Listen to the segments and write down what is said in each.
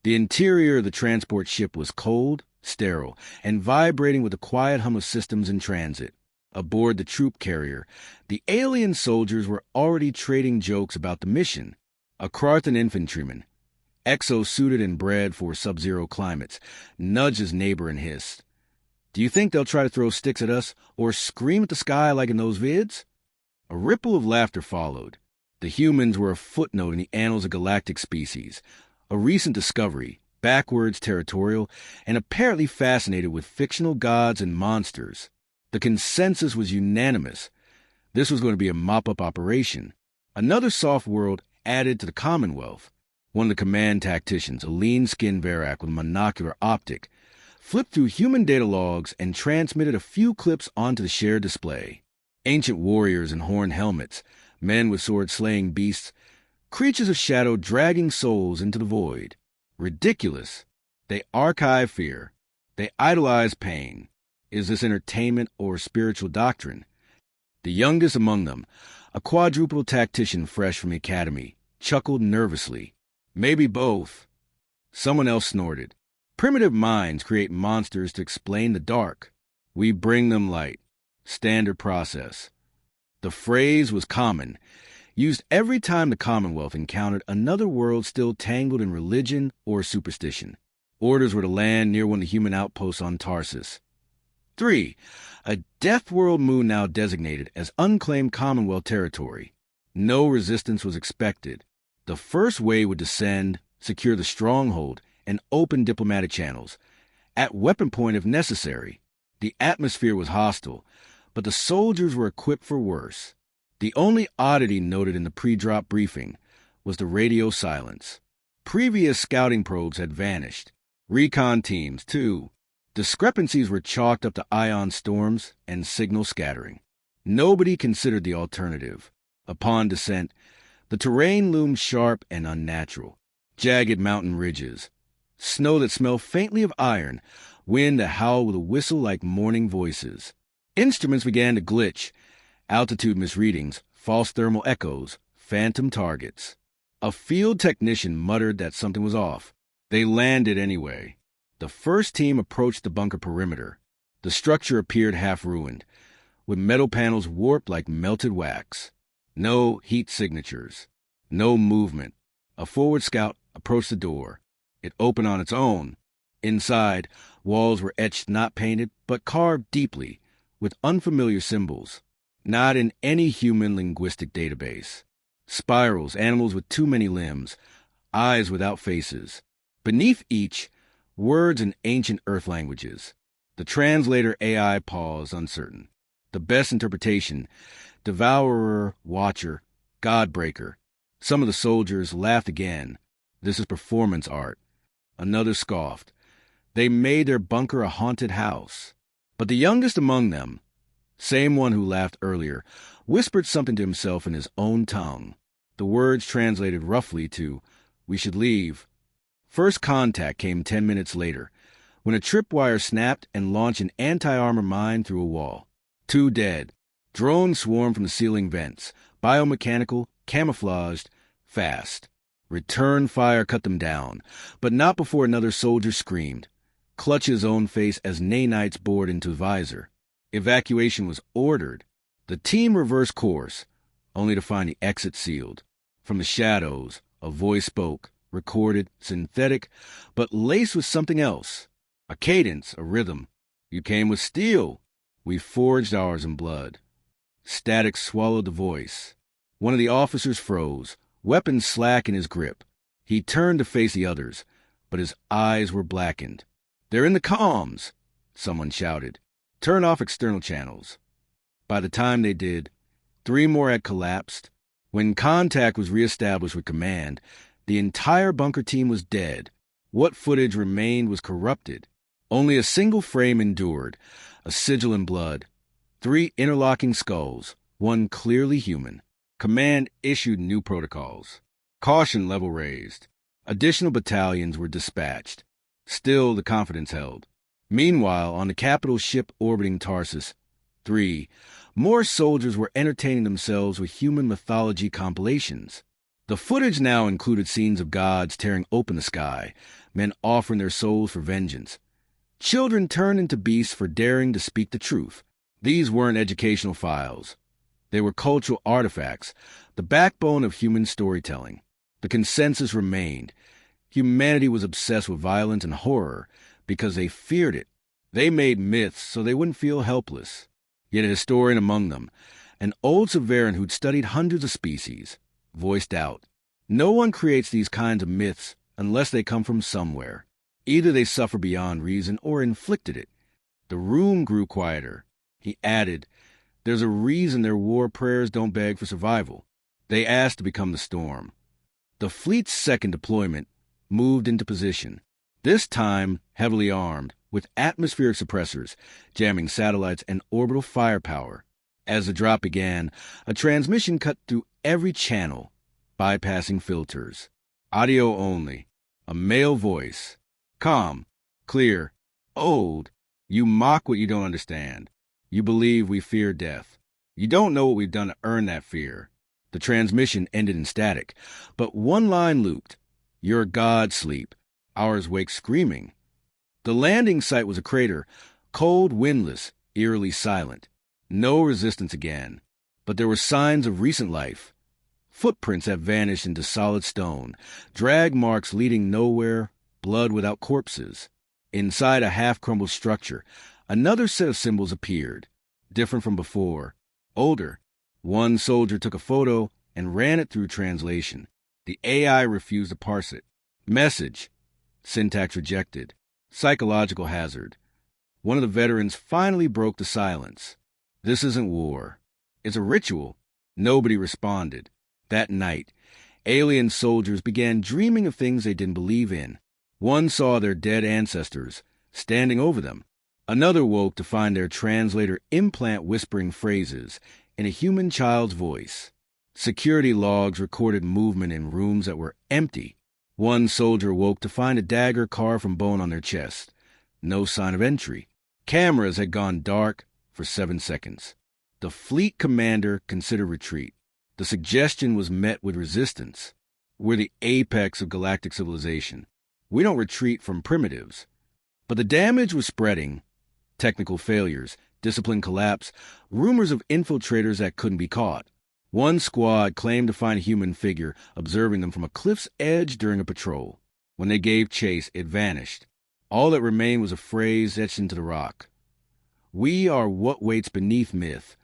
The interior of the transport ship was cold, sterile, and vibrating with the quiet hum of systems in transit. Aboard the troop carrier, the alien soldiers were already trading jokes about the mission. A Krathan infantryman, exo-suited and bred for sub-zero climates, nudged his neighbor and hissed, "Do you think they'll try to throw sticks at us or scream at the sky like in those vids?" A ripple of laughter followed. The humans were a footnote in the annals of galactic species, a recent discovery, backwards territorial, and apparently fascinated with fictional gods and monsters. The consensus was unanimous. This was going to be a mop-up operation. Another soft world added to the Commonwealth. One of the command tacticians, a lean-skinned Varak with a monocular optic, flipped through human data logs and transmitted a few clips onto the shared display. Ancient warriors in horned helmets, men with swords slaying beasts, creatures of shadow dragging souls into the void. Ridiculous. They archive fear. They idolize pain. Is this entertainment or spiritual doctrine? The youngest among them, a quadruple tactician fresh from the academy, chuckled nervously. Maybe both. Someone else snorted. Primitive minds create monsters to explain the dark. We bring them light. Standard process. The phrase was common, used every time the Commonwealth encountered another world still tangled in religion or superstition. Orders were to land near one of the human outposts on Tarsus. 3. A death world moon now designated as unclaimed Commonwealth territory. No resistance was expected. The first wave would descend, secure the stronghold, and open diplomatic channels, at weapon point if necessary. The atmosphere was hostile, but the soldiers were equipped for worse. The only oddity noted in the pre-drop briefing was the radio silence. Previous scouting probes had vanished. Recon teams, too. Discrepancies were chalked up to ion storms and signal scattering. Nobody considered the alternative. Upon descent, the terrain loomed sharp and unnatural. Jagged mountain ridges, snow that smelled faintly of iron, wind that howled with a whistle like mourning voices. Instruments began to glitch. Altitude misreadings, false thermal echoes, phantom targets. A field technician muttered that something was off. They landed anyway. The first team approached the bunker perimeter. The structure appeared half-ruined, with metal panels warped like melted wax. No heat signatures. No movement. A forward scout approached the door. It opened on its own. Inside, walls were etched not painted, but carved deeply, with unfamiliar symbols. Not in any human linguistic database. Spirals, animals with too many limbs, eyes without faces. Beneath each, words in ancient earth languages. The translator AI paused, uncertain. The best interpretation, devourer, watcher, godbreaker. Some of the soldiers laughed again. This is performance art. Another scoffed. They made their bunker a haunted house. But the youngest among them, same one who laughed earlier, whispered something to himself in his own tongue. The words translated roughly to, "We should leave." First contact came 10 minutes later, when a tripwire snapped and launched an anti-armor mine through a wall. 2 dead. Drones swarmed from the ceiling vents, biomechanical, camouflaged, fast. Return fire cut them down, but not before another soldier screamed, clutched his own face as nanites bored into visor. Evacuation was ordered. The team reversed course, only to find the exit sealed. From the shadows, a voice spoke, recorded, synthetic, but laced with something else. A cadence, a rhythm. "You came with steel. We forged ours in blood." Static swallowed the voice. One of the officers froze, weapon slack in his grip. He turned to face the others, but his eyes were blackened. "They're in the comms!" someone shouted. "Turn off external channels." By the time they did, 3 more had collapsed. When contact was reestablished with command, the entire bunker team was dead. What footage remained was corrupted. Only a single frame endured, a sigil in blood. 3 interlocking skulls, one clearly human. Command issued new protocols. Caution level raised. Additional battalions were dispatched. Still, the confidence held. Meanwhile, on the capital ship orbiting Tarsus, 3, more soldiers were entertaining themselves with human mythology compilations. The footage now included scenes of gods tearing open the sky, men offering their souls for vengeance. Children turned into beasts for daring to speak the truth. These weren't educational files. They were cultural artifacts, the backbone of human storytelling. The consensus remained. Humanity was obsessed with violence and horror because they feared it. They made myths so they wouldn't feel helpless. Yet a historian among them, an old Severan who'd studied hundreds of species, voiced out, "No one creates these kinds of myths unless they come from somewhere. Either they suffer beyond reason or inflicted it." The room grew quieter. He added, "There's a reason their war prayers don't beg for survival. They ask to become the storm." The fleet's second deployment moved into position, this time heavily armed, with atmospheric suppressors, jamming satellites and orbital firepower. As the drop began, a transmission cut through every channel, bypassing filters. Audio only. A male voice. Calm, clear, old. "You mock what you don't understand. You believe we fear death. You don't know what we've done to earn that fear." The transmission ended in static, but one line looped. "Your gods sleep. Ours wake screaming." The landing site was a crater, cold, windless, eerily silent. No resistance again, but there were signs of recent life. Footprints had vanished into solid stone, drag marks leading nowhere, blood without corpses. Inside a half-crumbled structure, another set of symbols appeared, different from before, older. One soldier took a photo and ran it through translation. The AI refused to parse it. Message. Syntax rejected. Psychological hazard. One of the veterans finally broke the silence. "This isn't war. It's a ritual." Nobody responded. That night, alien soldiers began dreaming of things they didn't believe in. One saw their dead ancestors, standing over them. Another woke to find their translator implant whispering phrases in a human child's voice. Security logs recorded movement in rooms that were empty. One soldier woke to find a dagger carved from bone on their chest. No sign of entry. Cameras had gone dark for 7 seconds. The fleet commander considered retreat. The suggestion was met with resistance. "We're the apex of galactic civilization. We don't retreat from primitives." But the damage was spreading. Technical failures, discipline collapse, rumors of infiltrators that couldn't be caught. One squad claimed to find a human figure observing them from a cliff's edge during a patrol. When they gave chase, it vanished. All that remained was a phrase etched into the rock. "We are what waits beneath myth."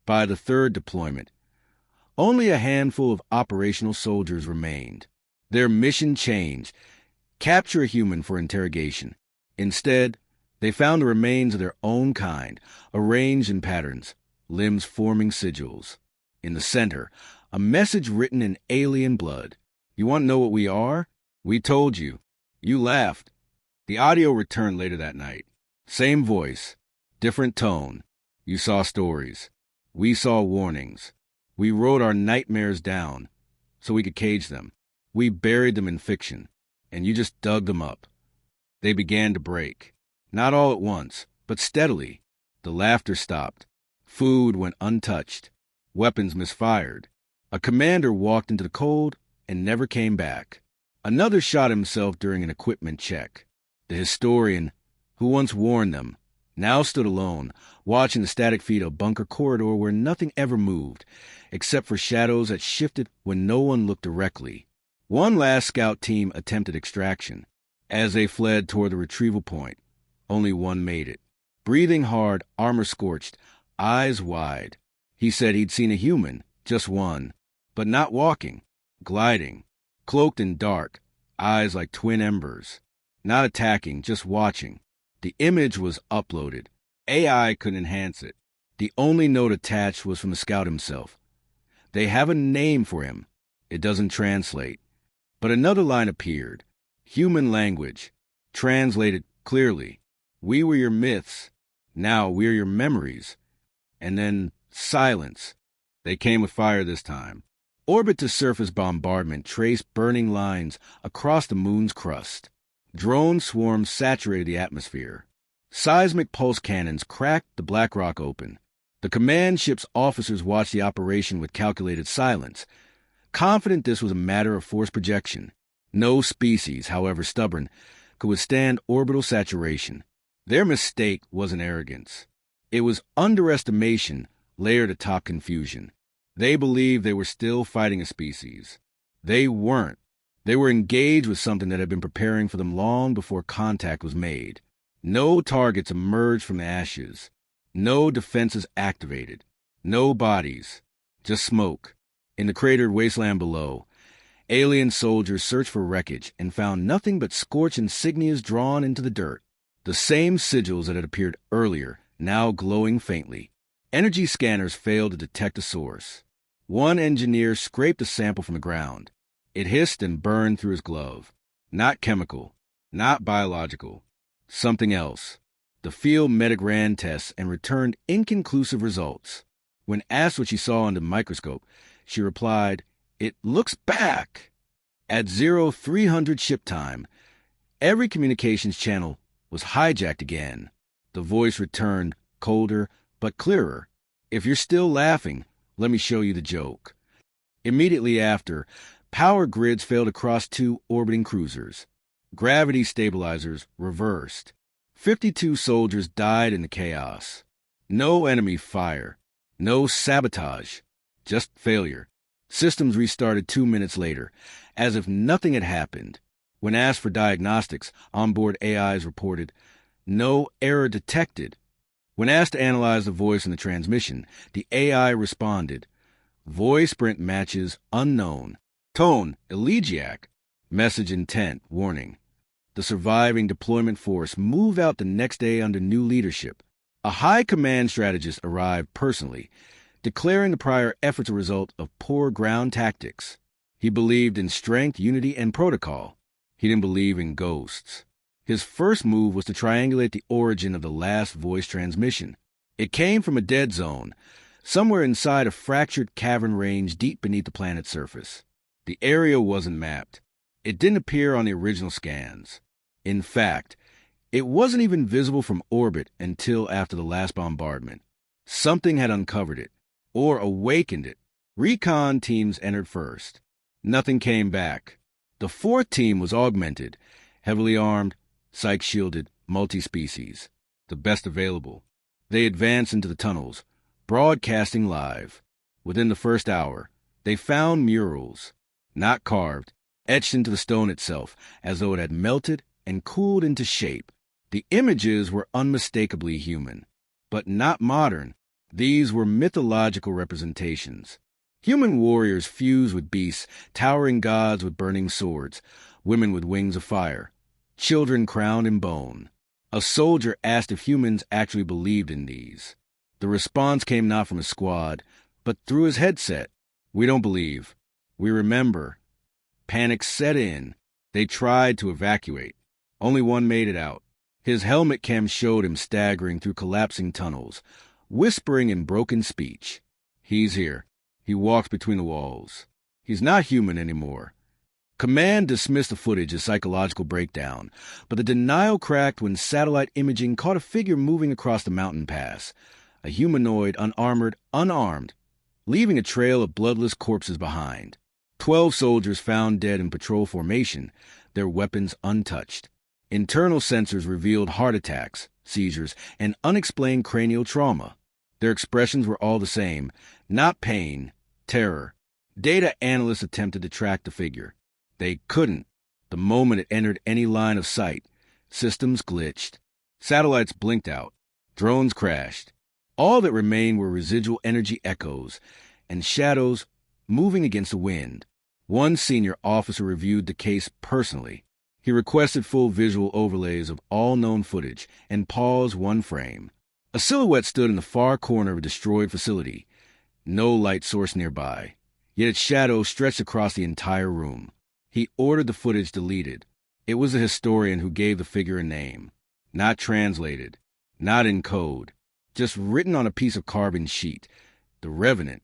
By the third deployment, only a handful of operational soldiers remained. Their mission changed. Capture a human for interrogation. Instead, they found the remains of their own kind, arranged in patterns, limbs forming sigils. In the center, a message written in alien blood. "You want to know what we are? We told you. You laughed." The audio returned later that night. Same voice, different tone. "You saw stories. We saw warnings. We wrote our nightmares down so we could cage them. We buried them in fiction, and you just dug them up." They began to break. Not all at once, but steadily. The laughter stopped. Food went untouched. Weapons misfired. A commander walked into the cold and never came back. Another shot himself during an equipment check. The historian, who once warned them, now stood alone, watching the static feed of a bunker corridor where nothing ever moved, except for shadows that shifted when no one looked directly. One last scout team attempted extraction. As they fled toward the retrieval point, only one made it. Breathing hard, armor scorched, eyes wide. He said he'd seen a human, just one, but not walking, gliding, cloaked in dark, eyes like twin embers. Not attacking, just watching. The image was uploaded. AI couldn't enhance it. The only note attached was from the scout himself. "They have a name for him. It doesn't translate." But another line appeared. Human language. Translated clearly. "We were your myths. Now we're your memories." And then silence. They came with fire this time. Orbit-to-surface bombardment traced burning lines across the moon's crust. Drone swarms saturated the atmosphere. Seismic pulse cannons cracked the black rock open. The command ship's officers watched the operation with calculated silence. confident this was a matter of force projection. No species, however stubborn, could withstand orbital saturation. Their mistake wasn't arrogance. It was underestimation layered atop confusion. They believed they were still fighting a species. They weren't. They were engaged with something that had been preparing for them long before contact was made. No targets emerged from the ashes. No defenses activated. No bodies. Just smoke. In the cratered wasteland below, alien soldiers searched for wreckage and found nothing but scorched insignias drawn into the dirt. The same sigils that had appeared earlier, now glowing faintly. Energy scanners failed to detect a source. One engineer scraped a sample from the ground. It hissed and burned through his glove. Not chemical, not biological, something else. The field medic ran tests and returned inconclusive results. When asked what she saw under the microscope, she replied, "It looks back." At 0300 ship time, every communications channel was hijacked again. The voice returned, colder but clearer. "If you're still laughing, let me show you the joke." Immediately after, power grids failed across 2 orbiting cruisers. Gravity stabilizers reversed. 52 soldiers died in the chaos. No enemy fire. No sabotage. Just failure. Systems restarted 2 minutes later, as if nothing had happened. When asked for diagnostics, onboard AIs reported, "No error detected." When asked to analyze the voice in the transmission, the AI responded, "Voice print matches unknown. Tone, elegiac. Message intent, warning." The surviving deployment force moved out the next day under new leadership. A high command strategist arrived personally, declaring the prior efforts a result of poor ground tactics. He believed in strength, unity, and protocol. He didn't believe in ghosts. His first move was to triangulate the origin of the last voice transmission. It came from a dead zone, somewhere inside a fractured cavern range deep beneath the planet's surface. The area wasn't mapped. It didn't appear on the original scans. In fact, it wasn't even visible from orbit until after the last bombardment. Something had uncovered it, or awakened it. Recon teams entered first. Nothing came back. The 4th team was augmented, heavily armed, psych-shielded, multi-species, the best available. They advanced into the tunnels, broadcasting live. Within the first hour, they found murals, not carved, etched into the stone itself, as though it had melted and cooled into shape. The images were unmistakably human, but not modern. These were mythological representations. Human warriors fused with beasts, towering gods with burning swords, women with wings of fire, children crowned in bone. A soldier asked if humans actually believed in these. The response came not from his squad, but through his headset. "We don't believe. We remember." Panic set in. They tried to evacuate. Only one made it out. His helmet cam showed him staggering through collapsing tunnels, whispering in broken speech. "He's here." He walks between the walls. He's not human anymore. Command dismissed the footage as psychological breakdown, but the denial cracked when satellite imaging caught a figure moving across the mountain pass, a humanoid, unarmored, unarmed, leaving a trail of bloodless corpses behind. 12 soldiers found dead in patrol formation, their weapons untouched. Internal sensors revealed heart attacks, seizures, and unexplained cranial trauma. Their expressions were all the same, not pain, terror. Data analysts attempted to track the figure. They couldn't. The moment it entered any line of sight, systems glitched. Satellites blinked out. Drones crashed. All that remained were residual energy echoes and shadows moving against the wind. One senior officer reviewed the case personally. He requested full visual overlays of all known footage and paused one frame. A silhouette stood in the far corner of a destroyed facility. No light source nearby, yet its shadow stretched across the entire room. He ordered the footage deleted. It was a historian who gave the figure a name. Not translated, not in code, just written on a piece of carbon sheet. The Revenant.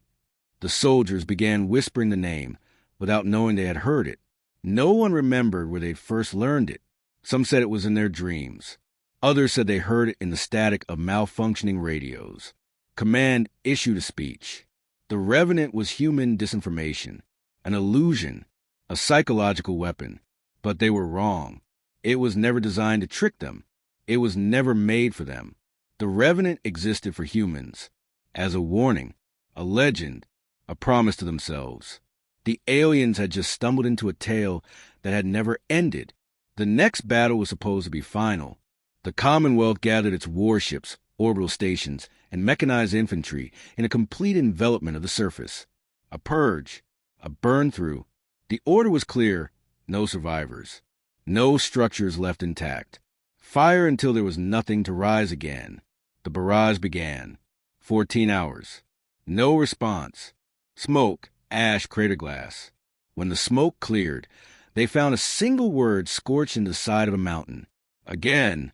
The soldiers began whispering the name, without knowing they had heard it. No one remembered where they'd first learned it. Some said it was in their dreams. Others said they heard it in the static of malfunctioning radios. Command issued a speech. The Revenant was human disinformation. an illusion, a psychological weapon. But they were wrong. It was never designed to trick them. It was never made for them. The Revenant existed for humans, as a warning, a legend, a promise to themselves. The aliens had just stumbled into a tale that had never ended. The next battle was supposed to be final. The Commonwealth gathered its warships, orbital stations, and mechanized infantry in a complete envelopment of the surface. A purge, a burn-through. The order was clear: no survivors. No structures left intact. Fire until there was nothing to rise again. The barrage began. 14 hours. No response. Smoke, ash, crater glass. When the smoke cleared, they found a single word scorched into the side of a mountain. Again.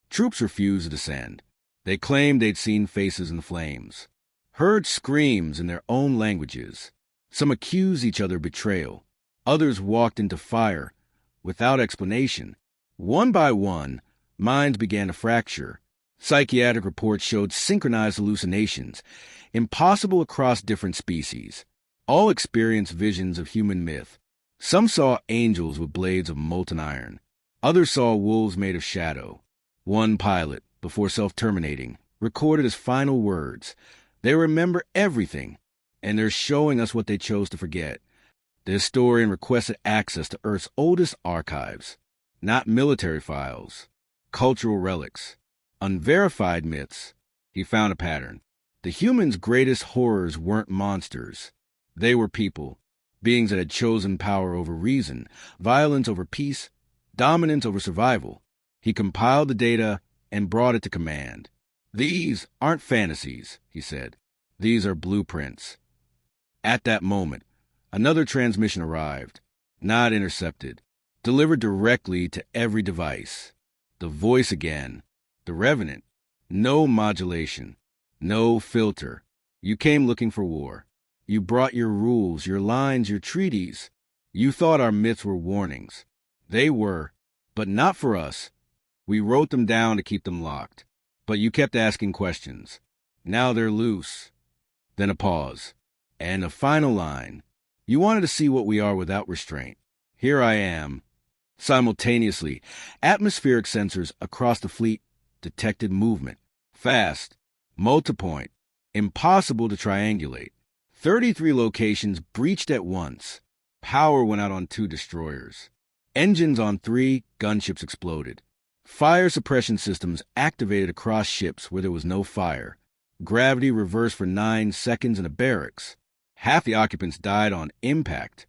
Troops refused to descend. They claimed they'd seen faces in the flames, heard screams in their own languages. Some accused each other of betrayal. Others walked into fire without explanation. One by one, minds began to fracture. Psychiatric reports showed synchronized hallucinations, impossible across different species. All experienced visions of human myth. Some saw angels with blades of molten iron. Others saw wolves made of shadow. One pilot, before self-terminating, recorded his final words. They remember everything, and they're showing us what they chose to forget. The historian requested access to Earth's oldest archives, not military files, cultural relics, unverified myths. He found a pattern. The humans' greatest horrors weren't monsters. They were people, beings that had chosen power over reason, violence over peace, dominance over survival. He compiled the data and brought it to command. These aren't fantasies, he said. These are blueprints. At that moment, another transmission arrived, not intercepted, delivered directly to every device. The voice again, the Revenant. No modulation, no filter. You came looking for war. You brought your rules, your lines, your treaties. You thought our myths were warnings. They were, but not for us. We wrote them down to keep them locked. But you kept asking questions. Now they're loose. Then a pause. And a final line. You wanted to see what we are without restraint. Here I am. Simultaneously, atmospheric sensors across the fleet detected movement. Fast. Multipoint. Impossible to triangulate. 33 locations breached at once. Power went out on 2 destroyers. Engines on 3 gunships exploded. Fire suppression systems activated across ships where there was no fire. Gravity reversed for 9 seconds in a barracks. Half the occupants died on impact.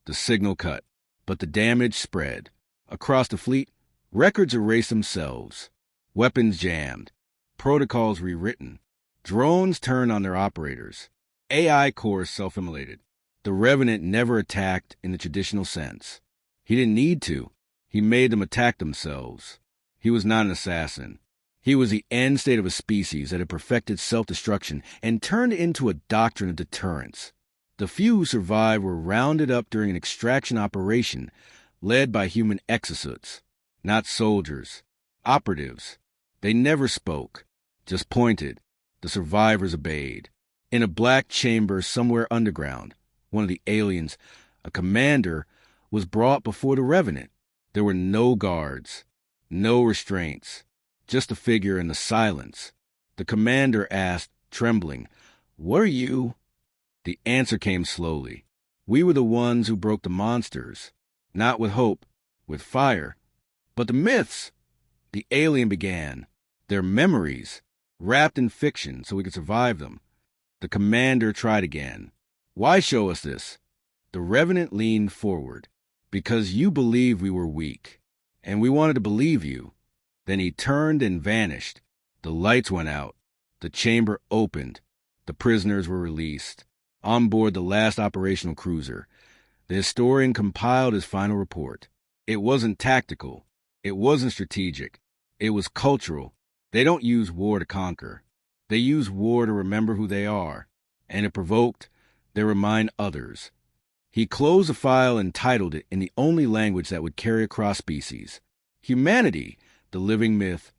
The signal cut, but the damage spread. Across the fleet, records erased themselves. Weapons jammed. Protocols rewritten. Drones turned on their operators. AI cores self-immolated. The Revenant never attacked in the traditional sense. He didn't need to. He made them attack themselves. He was not an assassin. He was the end state of a species that had perfected self-destruction and turned it into a doctrine of deterrence. The few who survived were rounded up during an extraction operation led by human exosuits, not soldiers, operatives. They never spoke, just pointed. The survivors obeyed. In a black chamber somewhere underground, one of the aliens, a commander, was brought before the Revenant. There were no guards, no restraints, just a figure in the silence. The commander asked, trembling, "What are you?" The answer came slowly. "We were the ones who broke the monsters, not with hope, with fire. But the myths," the alien began, "they're memories, wrapped in fiction so we could survive them." The commander tried again. "Why show us this?" The Revenant leaned forward. "Because you believed we were weak, and we wanted to believe you." Then he turned and vanished. The lights went out. The chamber opened. The prisoners were released. On board the last operational cruiser, the historian compiled his final report. It wasn't tactical. It wasn't strategic. It was cultural. They don't use war to conquer. They use war to remember who they are. And if provoked, they remind others. He closed the file and titled it in the only language that would carry across species. Humanity, the living myth,